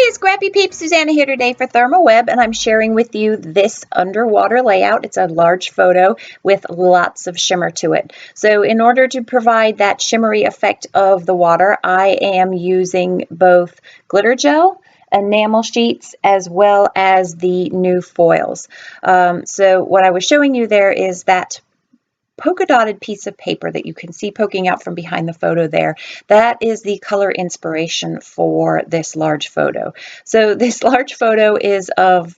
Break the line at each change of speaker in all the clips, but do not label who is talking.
Hey Scrappy Peeps, Suzanna here today for ThermOWeb, and I'm sharing with you this underwater layout. It's a large photo with lots of shimmer to it. So in order to provide that shimmery effect of the water, I am using both glitter gel, enamel sheets, as well as the new foils. So what I was showing you there is that polka dotted piece of paper that you can see poking out from behind the photo there. That is the color inspiration for this large photo. So this large photo is of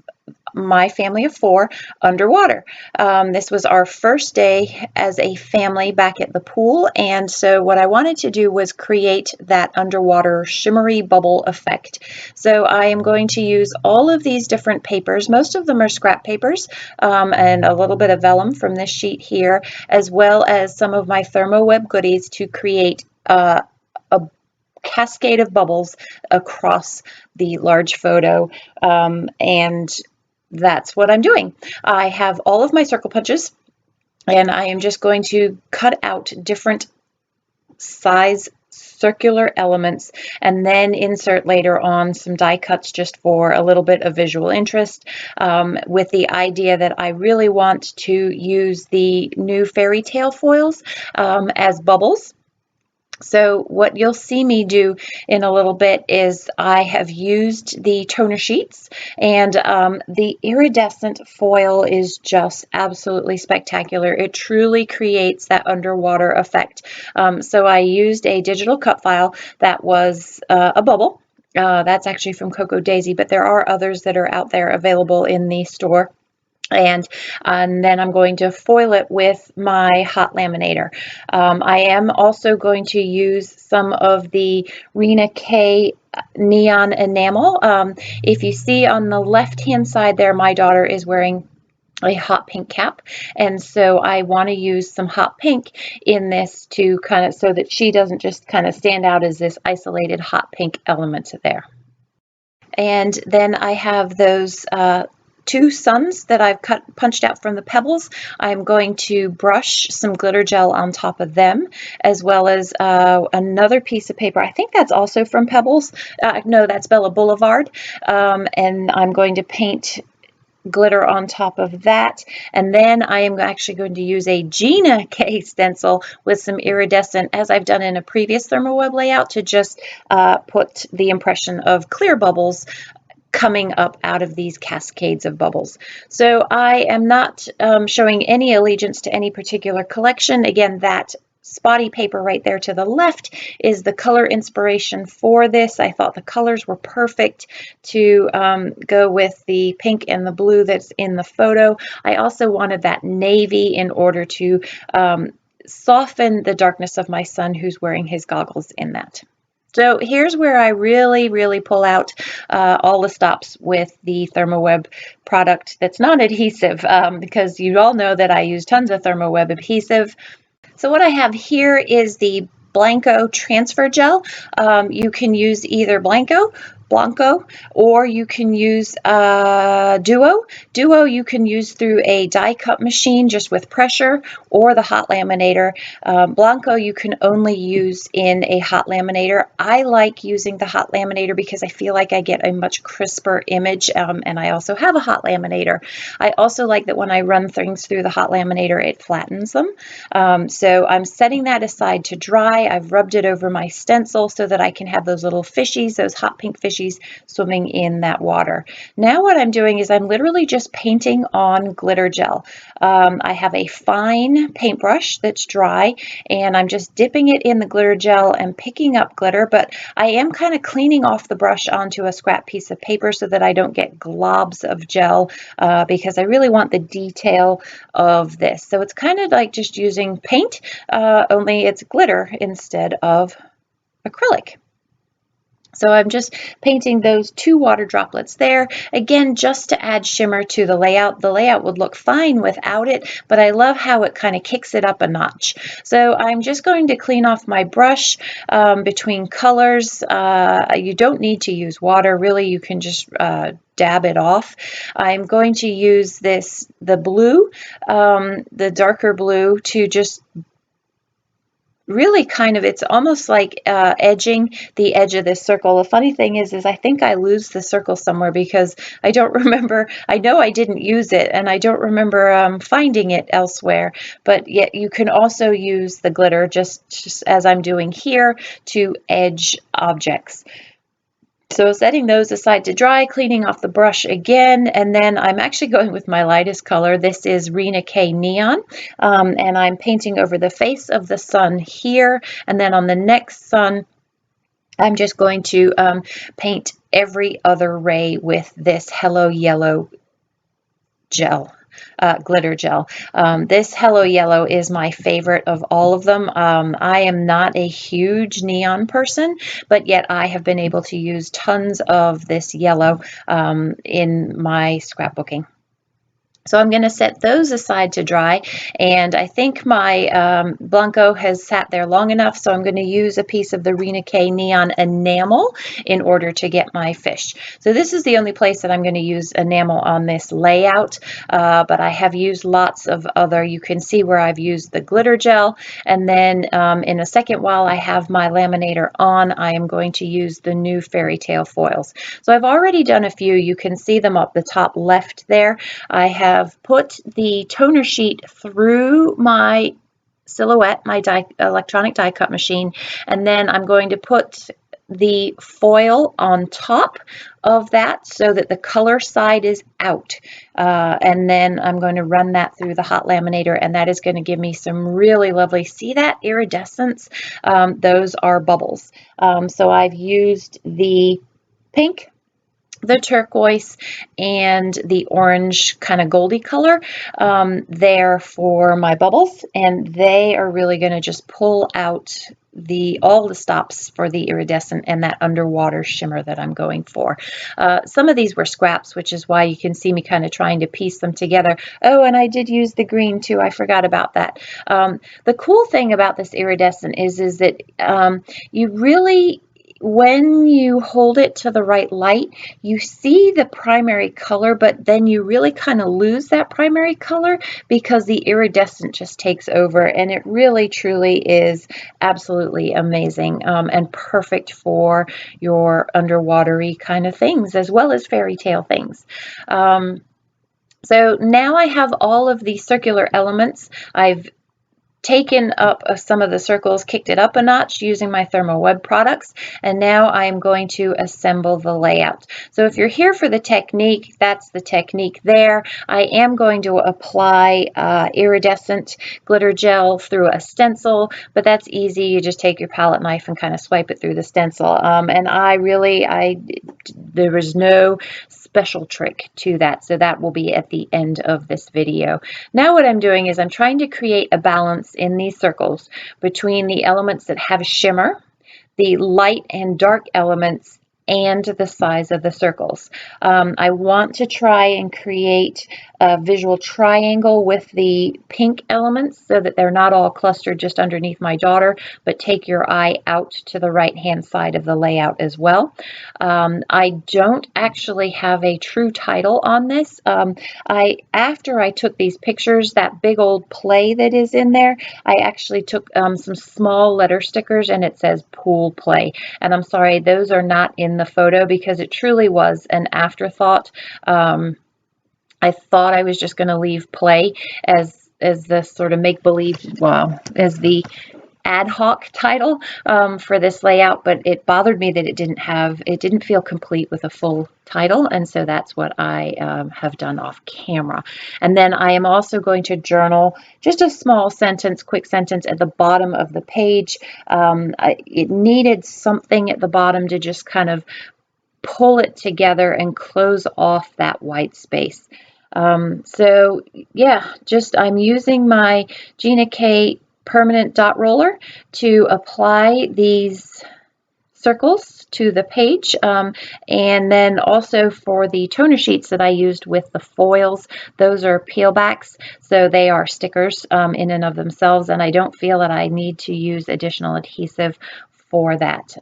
my family of 4 underwater. This was our first day as a family back at the pool, and so what I wanted to do was create that underwater shimmery bubble effect. So I am going to use all of these different papers. Most of them are scrap papers, and a little bit of vellum from this sheet here, as well as some of my ThermOWeb goodies to create a cascade of bubbles across the large photo, and that's what I'm doing. I have all of my circle punches, and I am just going to cut out different size circular elements and then insert later on some die cuts just for a little bit of visual interest, with the idea that I really want to use the new Fairytale foils as bubbles. So what you'll see me do in a little bit is I have used the toner sheets, and the iridescent foil is just absolutely spectacular. It truly creates that underwater effect. So I used a digital cut file that was a bubble. That's actually from Cocoa Daisy, but there are others that are out there available in the store. And then I'm going to foil it with my hot laminator. I am also going to use some of the Rina K neon enamel. If you see on the left hand side there, my daughter is wearing a hot pink cap, and so I want to use some hot pink in this to kind of so that she doesn't just kind of stand out as this isolated hot pink element there. And then I have those 2 suns that I've punched out from the pebbles. I'm going to brush some glitter gel on top of them, as well as another piece of paper. I think that's also from Pebbles. No, that's Bella Boulevard. And I'm going to paint glitter on top of that, and then I am actually going to use a Rina K stencil with some iridescent, as I've done in a previous ThermOWeb layout, to just put the impression of clear bubbles coming up out of these cascades of bubbles. So I am not showing any allegiance to any particular collection. Again, that spotty paper right there to the left is the color inspiration for this. I thought the colors were perfect to go with the pink and the blue that's in the photo. I also wanted that navy in order to soften the darkness of my son, who's wearing his goggles in that. So here's where I really pull out all the stops with the ThermOWeb product that's not adhesive, because you all know that I use tons of ThermOWeb adhesive. So what I have here is the Blanco Transfer Gel. You can use either Blanco, or you can use Duo. Duo you can use through a die cut machine just with pressure, or the hot laminator. Blanco you can only use in a hot laminator. I like using the hot laminator because I feel like I get a much crisper image, and I also have a hot laminator. I also like that when I run things through the hot laminator, it flattens them. So I'm setting that aside to dry. I've rubbed it over my stencil so that I can have those little fishies, those hot pink fishies, swimming in that water. Now what I'm doing is I'm literally just painting on glitter gel. I have a fine paintbrush that's dry, and I'm just dipping it in the glitter gel and picking up glitter, but I am kind of cleaning off the brush onto a scrap piece of paper so that I don't get globs of gel, because I really want the detail of this. So it's kind of like just using paint, only it's glitter instead of acrylic. So I'm just painting those 2 water droplets there, again, just to add shimmer to the layout. The layout would look fine without it, but I love how it kind of kicks it up a notch. So I'm just going to clean off my brush between colors. You don't need to use water, really. You can just dab it off. I'm going to use the blue, the darker blue, to just really kind of, it's almost like edging the edge of this circle. The funny thing is I think I lose the circle somewhere because I don't remember. I know I didn't use it, and I don't remember finding it elsewhere. But yet you can also use the glitter just as I'm doing here to edge objects. So setting those aside to dry, cleaning off the brush again, and then I'm actually going with my lightest color. This is Rina K Neon, and I'm painting over the face of the sun here, and then on the next sun, I'm just going to paint every other ray with this Hello Yellow gel. Glitter gel. This Hello Yellow is my favorite of all of them. I am not a huge neon person, but yet I have been able to use tons of this yellow in my scrapbooking. So I'm going to set those aside to dry, and I think my Blanco has sat there long enough, so I'm going to use a piece of the Rina K Neon Enamel in order to get my fish. So this is the only place that I'm going to use enamel on this layout, but I have used lots of other. You can see where I've used the glitter gel, and then in a second, while I have my laminator on, I am going to use the new Fairytale Foils. So I've already done a few. You can see them up the top left there. I have put the toner sheet through my Silhouette, my electronic die cut machine, and then I'm going to put the foil on top of that so that the color side is out, and then I'm going to run that through the hot laminator, and that is going to give me some really lovely, see that iridescence? Those are bubbles. So I've used the pink, the turquoise, and the orange kind of goldy color there for my bubbles, and they are really going to just pull out all the stops for the iridescent and that underwater shimmer that I'm going for. Some of these were scraps, which is why you can see me kind of trying to piece them together. Oh, and I did use the green too. I forgot about that. The cool thing about this iridescent is that you really, when you hold it to the right light, you see the primary color, but then you really kind of lose that primary color because the iridescent just takes over, and it really truly is absolutely amazing and perfect for your underwatery kind of things as well as fairy tale things. So now I have all of the circular elements. I've taken up some of the circles, kicked it up a notch using my ThermOWeb products, and now I'm going to assemble the layout. So if you're here for the technique, that's the technique there. I am going to apply iridescent glitter gel through a stencil, but that's easy. You just take your palette knife and kind of swipe it through the stencil. And there was no special trick to that, so that will be at the end of this video. Now what I'm doing is I'm trying to create a balance in these circles between the elements that have shimmer, the light and dark elements, and the size of the circles. I want to try and create a visual triangle with the pink elements so that they're not all clustered just underneath my daughter, but take your eye out to the right hand side of the layout as well. I don't actually have a true title on this. After I took these pictures, that big old play that is in there, I actually took some small letter stickers, and it says pool play. And I'm sorry, those are not in the photo because it truly was an afterthought. I thought I was just going to leave play as the sort of make-believe, well, as the ad hoc title for this layout, but it bothered me that it didn't feel complete with a full title, and so that's what I have done off camera. And then I am also going to journal just a small sentence, quick sentence at the bottom of the page. It needed something at the bottom to just kind of pull it together and close off that white space. So yeah, I'm using my Rina K permanent dot roller to apply these circles to the page, and then also for the toner sheets that I used with the foils, those are peel backs, so they are stickers in and of themselves, and I don't feel that I need to use additional adhesive for that.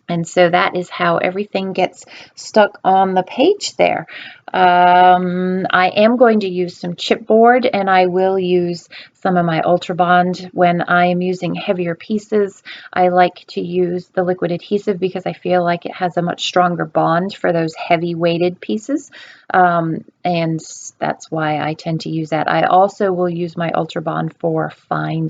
And so that is how everything gets stuck on the page there. I am going to use some chipboard, and I will use some of my Ultra Bond. When I am using heavier pieces, I like to use the liquid adhesive because I feel like it has a much stronger bond for those heavy weighted pieces. And that's why I tend to use that. I also will use my Ultra Bond for fine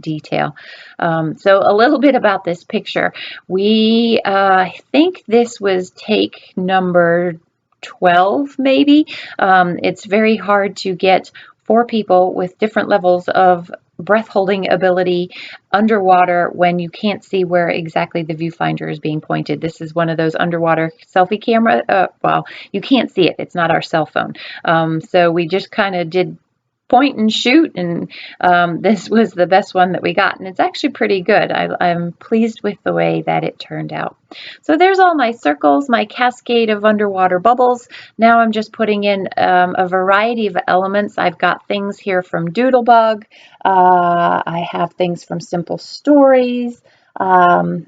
detail. So a little bit about this picture. I think this was take number 12 maybe. It's very hard to get 4 people with different levels of breath holding ability underwater when you can't see where exactly the viewfinder is being pointed. This is one of those underwater selfie camera. Well, you can't see it. It's not our cell phone. So we just kind of did point and shoot, and this was the best one that we got, and it's actually pretty good. I'm pleased with the way that it turned out. So there's all my circles, my cascade of underwater bubbles. Now I'm just putting in a variety of elements. I've got things here from Doodlebug. I have things from Simple Stories. I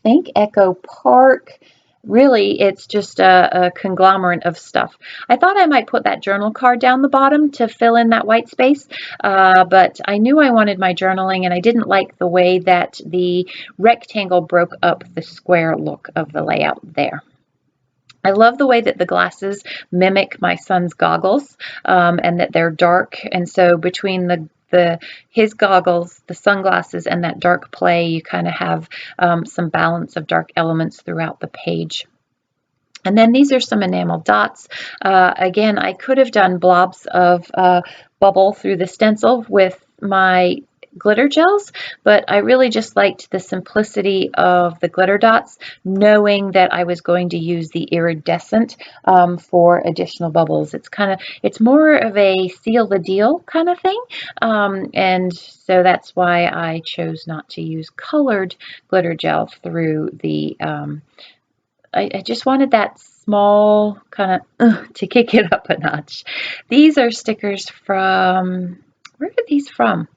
think Echo Park. Really, it's just a conglomerate of stuff. I thought I might put that journal card down the bottom to fill in that white space, but I knew I wanted my journaling, and I didn't like the way that the rectangle broke up the square look of the layout there. I love the way that the glasses mimic my son's goggles, and that they're dark, and so between his goggles, the sunglasses, and that dark play, you kind of have some balance of dark elements throughout the page. And then these are some enamel dots. Again, I could have done blobs of bubble through the stencil with my glitter gels, but I really just liked the simplicity of the glitter dots, knowing that I was going to use the iridescent for additional bubbles. It's more of a seal the deal kind of thing, and so that's why I chose not to use colored glitter gel through the I just wanted that small kind of to kick it up a notch. These are stickers from, where are these from?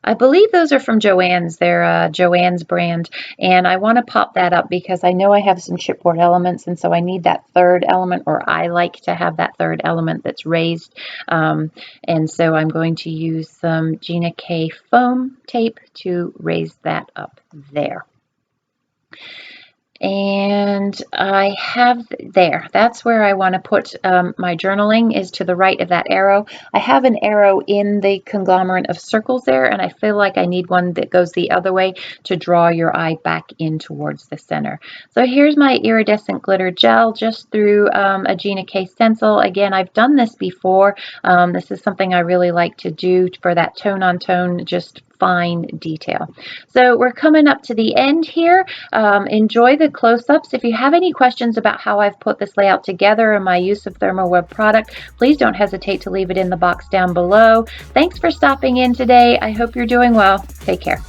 I believe those are from Joann's. They're Joann's brand, and I want to pop that up because I know I have some chipboard elements, and so I need that third element, or I like to have that third element that's raised, and so I'm going to use some Rina K foam tape to raise that up there. And I have there, that's where I want to put my journaling, is to the right of that arrow. I have an arrow in the conglomerate of circles there, and I feel like I need one that goes the other way to draw your eye back in towards the center. So here's my iridescent glitter gel just through a Rina K stencil. Again, I've done this before. This is something I really like to do for that tone on tone, just fine detail. So we're coming up to the end here. Enjoy the close-ups. If you have any questions about how I've put this layout together and my use of ThermOWeb product, please don't hesitate to leave it in the box down below. Thanks for stopping in today. I hope you're doing well. Take care.